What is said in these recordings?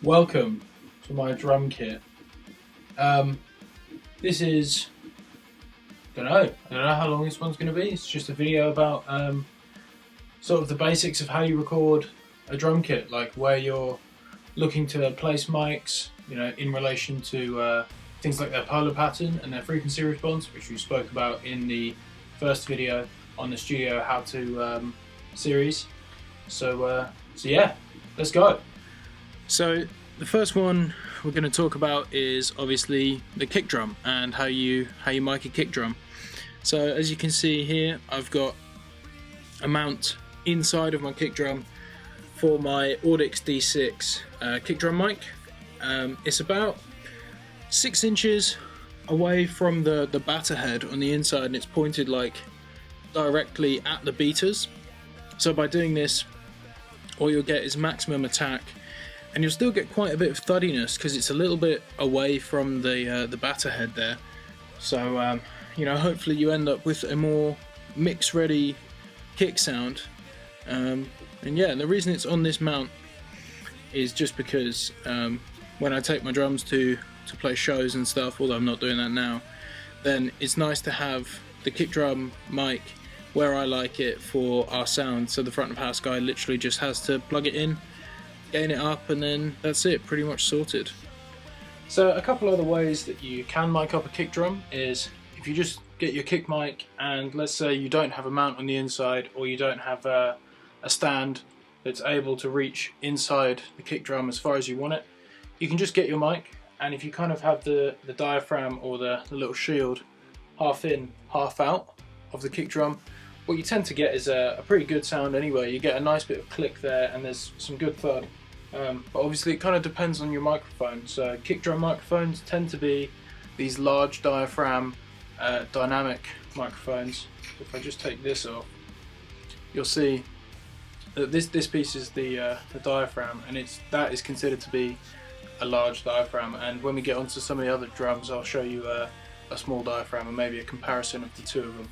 Welcome to my drum kit. This is, I don't know how long this one's going to be. It's just a video about sort of the basics of how you record a drum kit, like where you're looking to place mics, in relation to things like their polar pattern and their frequency response, which we spoke about in the first video on the Studio How To series. So yeah, let's go. So the first one we're going to talk about is obviously the kick drum and how you mic a kick drum. So as you can see here, I've got a mount inside of my kick drum for my Audix D6 kick drum mic. It's about 6 inches away from the batter head on the inside, and it's pointed like directly at the beaters. So by doing this, all you'll get is maximum attack, and you'll still get quite a bit of thuddiness because it's a little bit away from the batter head there. So hopefully you end up with a more mix ready kick sound. And the reason it's on this mount is just because when I take my drums to play shows and stuff, although I'm not doing that now, then it's nice to have the kick drum mic where I like it for our sound. So the front of house guy literally just has to plug it in, gain it up, and then that's it, pretty much sorted. So a couple other ways that you can mic up a kick drum is if you just get your kick mic, and let's say you don't have a mount on the inside, or you don't have a stand that's able to reach inside the kick drum as far as you want it, you can just get your mic, and if you kind of have the diaphragm or the little shield half in, half out of the kick drum, what you tend to get is a pretty good sound anyway. You get a nice bit of click there, and there's some good thud. But obviously it kind of depends on your microphone. So kick drum microphones tend to be these large diaphragm dynamic microphones. If I just take this off, you'll see that this piece is the diaphragm, and that is considered to be a large diaphragm. And when we get onto some of the other drums, I'll show you a small diaphragm and maybe a comparison of the two of them.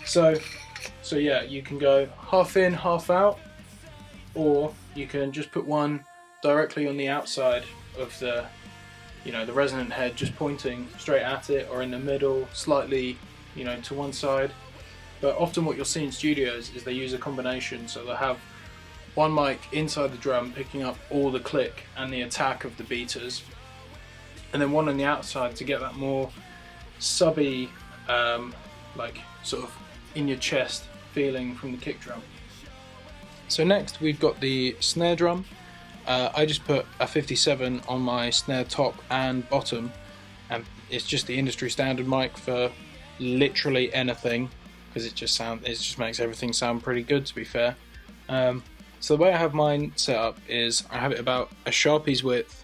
So yeah, you can go half in, half out, or you can just put one directly on the outside of the resonant head, just pointing straight at it, or in the middle, slightly to one side. But often what you'll see in studios is they use a combination, so they'll have one mic inside the drum picking up all the click and the attack of the beaters, and then one on the outside to get that more subby, like sort of in your chest feeling from the kick drum. So next we've got the snare drum. I just put a 57 on my snare top and bottom, and it's just the industry standard mic for literally anything, because it just makes everything sound pretty good, to be fair. So the way I have mine set up is I have it about a Sharpie's width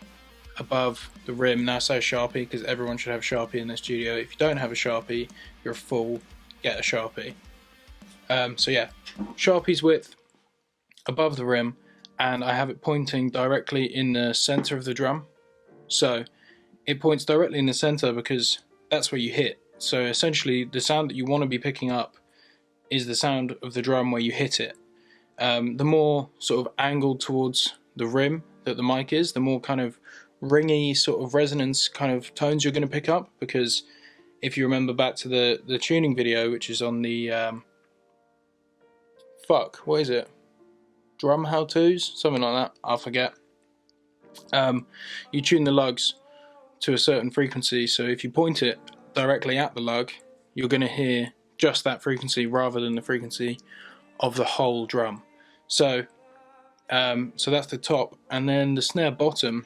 above the rim. Now I say Sharpie because everyone should have a Sharpie in their studio. If you don't have a Sharpie, you're a fool, get a Sharpie. So yeah, Sharpie's width above the rim, and I have it pointing directly in the center of the drum. So it points directly in the center because that's where you hit. So essentially the sound that you want to be picking up is the sound of the drum where you hit it. The more sort of angled towards the rim that the mic is, the more kind of ringy sort of resonance kind of tones you're going to pick up, because if you remember back to the tuning video, which is on the what is it? Drum how-tos? Something like that, I'll forget. You tune the lugs to a certain frequency, so if you point it directly at the lug, you're going to hear just that frequency rather than the frequency of the whole drum. So that's the top, and then the snare bottom,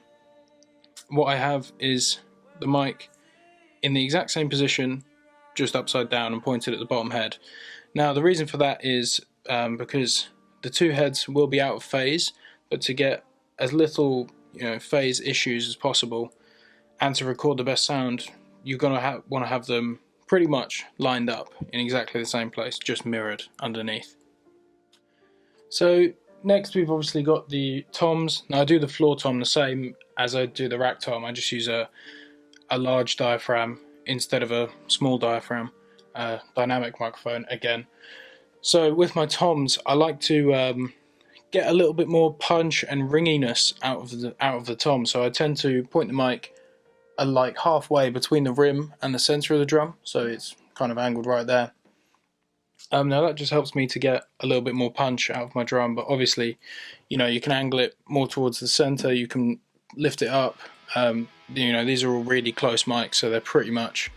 what I have is the mic in the exact same position, just upside down and pointed at the bottom head. Now the reason for that is because the two heads will be out of phase, but to get as little phase issues as possible and to record the best sound, you're going to want to have them pretty much lined up in exactly the same place, just mirrored underneath. So next we've obviously got the toms. Now I do the floor tom the same as I do the rack tom. I just use a large diaphragm instead of a small diaphragm, dynamic microphone again. So with my toms, I like to get a little bit more punch and ringiness out of the tom. So I tend to point the mic like halfway between the rim and the center of the drum, so it's kind of angled right there. Now that just helps me to get a little bit more punch out of my drum, but obviously, you can angle it more towards the center, you can lift it up. These are all really close mics, so they're pretty much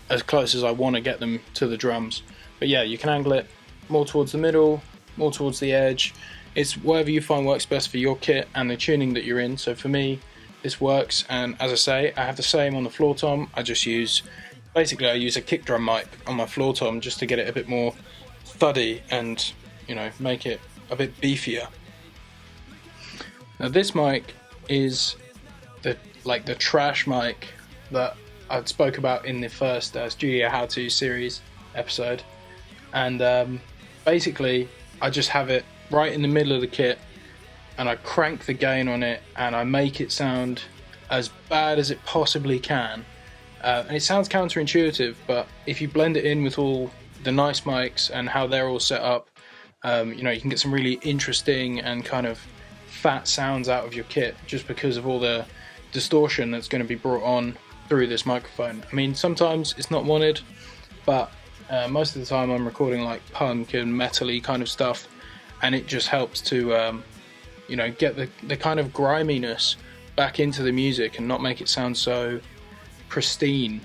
as close as I want to get them to the drums. But yeah, you can angle it more towards the middle, more towards the edge. It's whatever you find works best for your kit and the tuning that you're in. So for me, this works, and as I say, I have the same on the floor tom. I use a kick drum mic on my floor tom just to get it a bit more thuddy and make it a bit beefier. Now this mic is the trash mic that I spoke about in the first Studio How To series episode, and basically I just have it right in the middle of the kit, and I crank the gain on it, and I make it sound as bad as it possibly can. And it sounds counterintuitive, but if you blend it in with all the nice mics and how they're all set up, you can get some really interesting and kind of fat sounds out of your kit just because of all the distortion that's going to be brought on through this microphone. I mean, sometimes it's not wanted, but most of the time I'm recording like punk and metal-y kind of stuff, and it just helps to get the kind of griminess back into the music and not make it sound so pristine.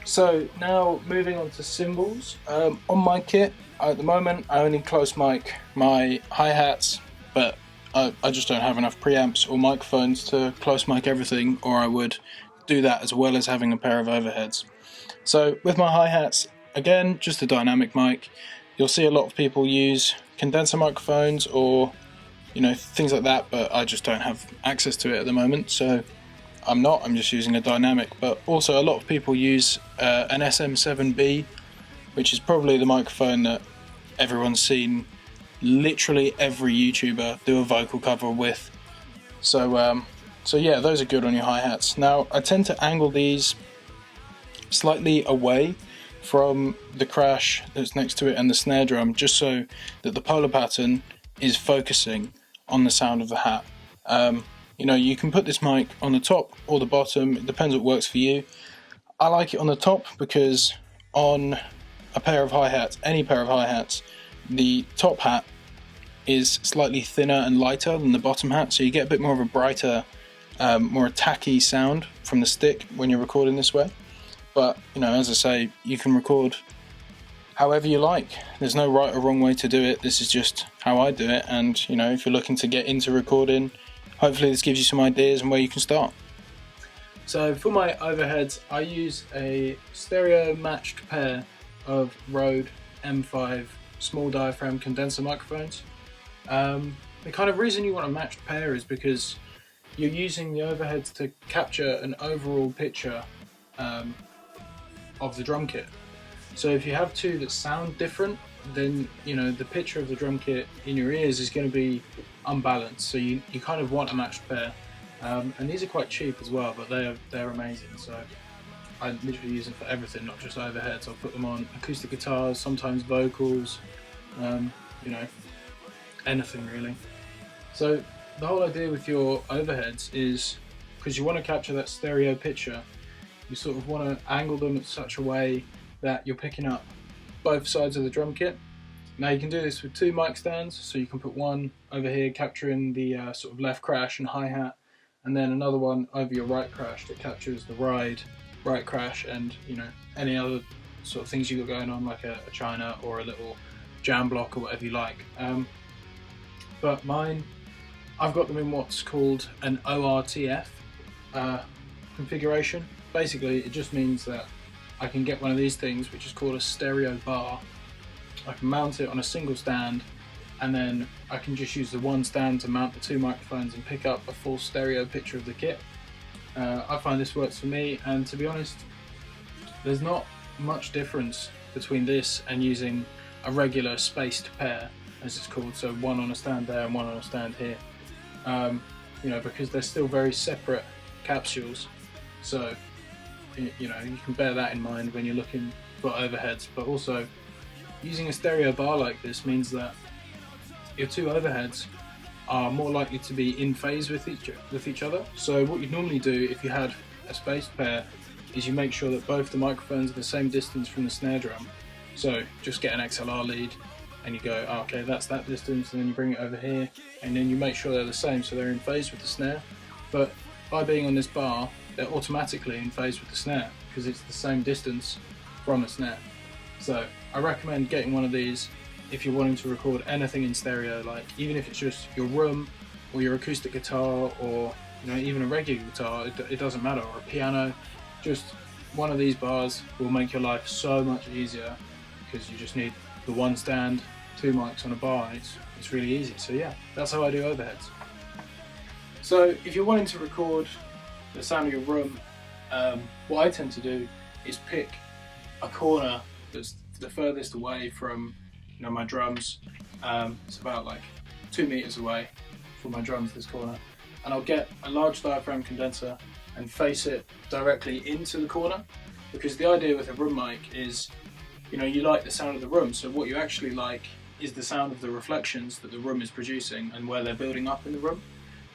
So now moving on to cymbals. On my kit at the moment I only close mic my hi-hats, but I just don't have enough preamps or microphones to close mic everything, or I would do that as well as having a pair of overheads. So with my hi-hats, again, just a dynamic mic. You'll see a lot of people use condenser microphones or things like that, but I just don't have access to it at the moment, so I'm just using a dynamic. But also a lot of people use an SM7B, which is probably the microphone that everyone's seen literally every YouTuber do a vocal cover with. So yeah, those are good on your hi-hats. Now I tend to angle these slightly away from the crash that's next to it and the snare drum, just so that the polar pattern is focusing on the sound of the hat. You can put this mic on the top or the bottom, it depends what works for you. I like it on the top because on a pair of hi-hats, any pair of hi-hats, the top hat is slightly thinner and lighter than the bottom hat, so you get a bit more of a brighter, more attacky sound from the stick when you're recording this way. But as I say, you can record however you like. There's no right or wrong way to do it. This is just how I do it, and if you're looking to get into recording, hopefully this gives you some ideas on where you can start. So for my overheads, I use a stereo matched pair of Rode M5 small diaphragm condenser microphones. The kind of reason you want a matched pair is because you're using the overheads to capture an overall picture of the drum kit. So if you have two that sound different, then the picture of the drum kit in your ears is going to be unbalanced. So you kind of want a matched pair, and these are quite cheap as well, but they're amazing. So I literally use them for everything, not just overheads. I'll put them on acoustic guitars, sometimes vocals, anything really. So the whole idea with your overheads is, because you want to capture that stereo picture, you sort of want to angle them in such a way that you're picking up both sides of the drum kit. Now you can do this with two mic stands, so you can put one over here capturing the sort of left crash and hi-hat, and then another one over your right crash that captures the right crash and any other sort of things you've got going on, like a china or a little jam block or whatever you like. But mine, I've got them in what's called an ORTF configuration. Basically it just means that I can get one of these things, which is called a stereo bar. I can mount it on a single stand, and then I can just use the one stand to mount the two microphones and pick up a full stereo picture of the kit. I find this works for me, and to be honest, there's not much difference between this and using a regular spaced pair, as it's called, so one on a stand there and one on a stand here, because they're still very separate capsules. So you can bear that in mind when you're looking for overheads. But also, using a stereo bar like this means that your two overheads are more likely to be in phase with each other. So what you'd normally do if you had a spaced pair is you make sure that both the microphones are the same distance from the snare drum. So just get an XLR lead and you go, oh, okay, that's that distance, and then you bring it over here, and then you make sure they're the same so they're in phase with the snare. But by being on this bar, they're automatically in phase with the snare because it's the same distance from the snare. So I recommend getting one of these if you're wanting to record anything in stereo, like even if it's just your room or your acoustic guitar, or even a regular guitar, it doesn't matter, or a piano. Just one of these bars will make your life so much easier because you just need the one stand, two mics on a bar, and it's really easy. So yeah, that's how I do overheads. So if you're wanting to record the sound of your room, what I tend to do is pick a corner that's the furthest away from my drums. It's about like 2 meters away from my drums, this corner, and I'll get a large diaphragm condenser and face it directly into the corner, because the idea with a room mic is you like the sound of the room, so what you actually like is the sound of the reflections that the room is producing and where they're building up in the room.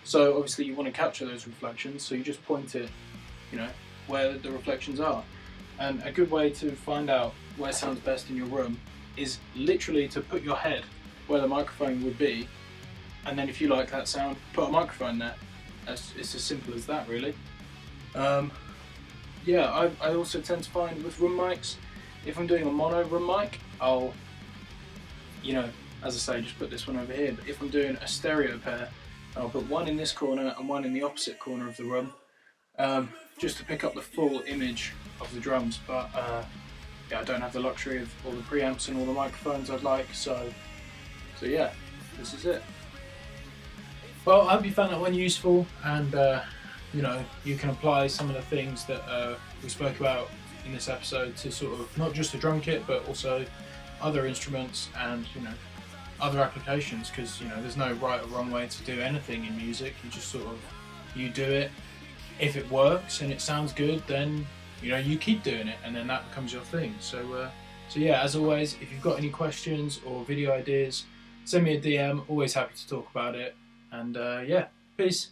So obviously you want to capture those reflections, so you just point it where the reflections are. And a good way to find out where sounds best in your room is literally to put your head where the microphone would be, and then if you like that sound, put a microphone there. It's as simple as that, really. Yeah, I also tend to find with room mics, if I'm doing a mono room mic, I'll, as I say, just put this one over here. But if I'm doing a stereo pair, I'll put one in this corner and one in the opposite corner of the room, just to pick up the full image of the drums. But yeah, I don't have the luxury of all the preamps and all the microphones I'd like, so yeah, this is it. Well, I hope you found that one useful, and you can apply some of the things that we spoke about in this episode to sort of not just a drum kit, but also other instruments and other applications, because there's no right or wrong way to do anything in music. You just sort of do it. If it works and it sounds good, then you keep doing it, and then that becomes your thing. So yeah, as always, if you've got any questions or video ideas, send me a DM. Always happy to talk about it. And yeah, peace.